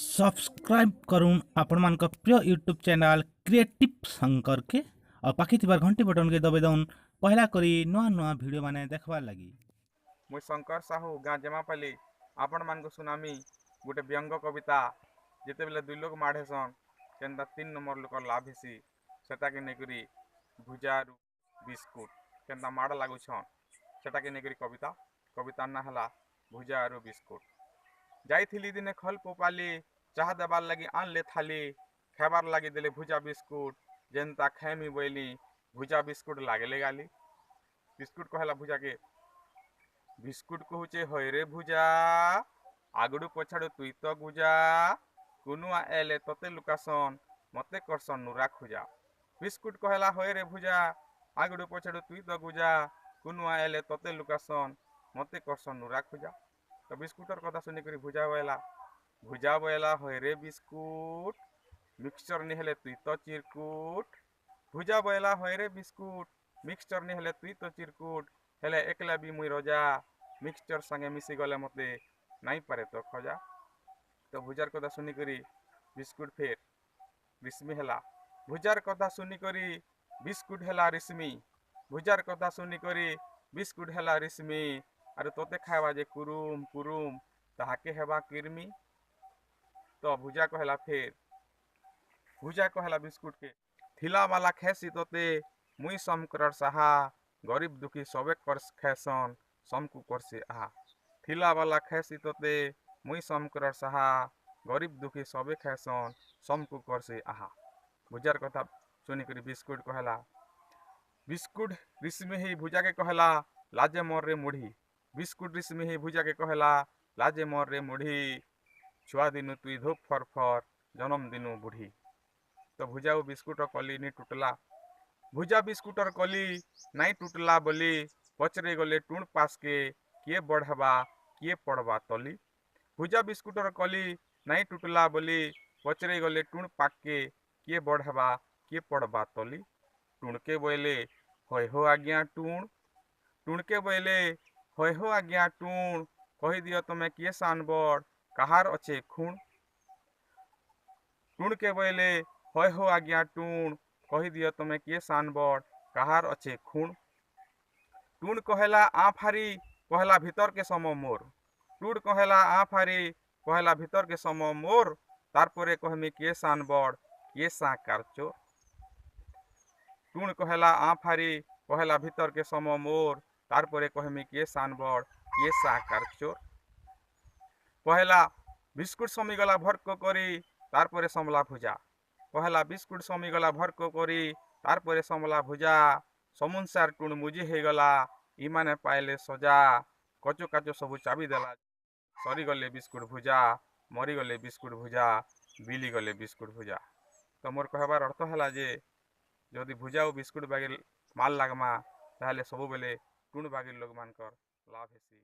Subscribe करूँ आपण मान प्रिय यूट्यूब चैनल क्रिएटिव शंकर के और पाखी थिबार घंटी बटन के दबे दउन पहला करी नुआ नुआ वीडियो माने देखबार लगी। मुई शंकर साहू गाँ जमापाली आपण मान सुनामी गोटे व्यंग कविता जिते बेले दुई लोग माढ़ेसन केनता 3 नंबर लोक लाभ हेसी सेटा के नेकरी भुजारू बिस्कुट केनता माड़ लागुछन सेटा के नेकरी कविता ना हला भुजारू बिस्कुट। जाइथिली दिने खल पोपाली चाह देबार लगी आनले थाली खेबार लगी देले भुजा बिस्कुट जेनता खेमी बोली भुजा बिस्कुट लागेले गाली। बिस्कुट कहला भुजा के बिस्कुट कहूचे हयरे भुजा आगड़ू पछाड़ू तुई तो गुजा कुनुआ एले तते लुकासन मते करसन नुरा खुजा। बिस्कुट कहला हयरे भुजा आगड़ू पछाड़ू तुई तो गुजा कुनुआ एले तते लुकासन मते करसन नुरा खुजा। तो बिस्कुटर कथा सुनी करी भुजा बोला हयरे बिस्कुट मिक्सचर नि हेले तुई तो चिरकुट। भुजा बोला हयरे बिस्कुट मिक्सचर नि हेले तुई तो चिरकुट हेले एकला भी मुई रजा मिक्सचर संगे मिसी गले मते नहीं पारे तो खजा। तो भुजार कथा सुनी करी बिस्कुट फेर रिस्मी हेला भुजार कथा सुनी करी बिस्कुट हेला रिस्मी भुजार कथा सुनी करी बिस्कुट हेला रिस्मी अरे तोते खावा जे कुरुम कुरुम ताहाके हेबा किरमी। तो भुजा कहला फेर भुजा कहला बिस्कुट के थिला वाला खेसी तोते मुई समकरर साहा गरीब दुखी सबे कर खेसन समकु करसे आहा। थिला वाला खेसी तोते मुई समकरर साहा गरीब दुखी सबे खेसन समकु करसे आहा। भुजार कथा सुनी करी बिस्कुट कहला बिस्कुट रिस्मी ही भुजा के कहला लाजे मोर रे मुढ़ी बिस्कुट रिस्मी ही भुजा के कहला लाजे मोर रे मुढ़ी छुआ दिनु तुई धूप फर फर जन्म दिनु बुढ़ी। तो भुजाऊ बिस्कुट कली नी टूटला भुजा बिस्कुटर कली नहीं टूटला बोली पचरे गले टूण पास के किए बढ़वा किए पड़वा तली। भुजा बिस्कुटर कली नहीं टूटला बोली पचरे गले टूण पाक के किए बढ़वा किए पड़वा तली। टूण के बोले होय हो आज्ञा टूण टूण के बोले होय हो आज्ञा टूण कही दियो तुम्हें किए सान बड़ कहार अच्छे खूण। टूण के बोले होय हो आज्ञा टूण कही दियो तुम्हें किए सान बड़ कहार अच्छे खूण। टूण कहला आ फारी कहला भीतर के सम मोर टूण कहला आ फारी कहला भीतर के सम मोर तारपरे कहमी किए सान बड़ किए सा कारचोर। टूण कहला आ फारी कहला भीतर के सम मोर तारपरे कहमी किए सान बड़ किए सा कारचोर। कहला बिस्कुट समी गला भर्क करी तारपरे समला भुजा कहला बिस्कुट समी गला भर्क करी तारपरे समला भुजा समुनसार टूण मुजी हे गला इमाने पाइले सजा कचो काचो सबु चाबी देला सरी गले बिस्कुट भुजा मरी गले बिस्कुट भुजा बिली गले बिस्कुट भुजा। तो मोर कहबार अर्थ है जे जदि भुजा और बिस्कुट बागे माल लागमा ताहले सबु बेले टूण बागे लोग मानकर लाभ हेसी।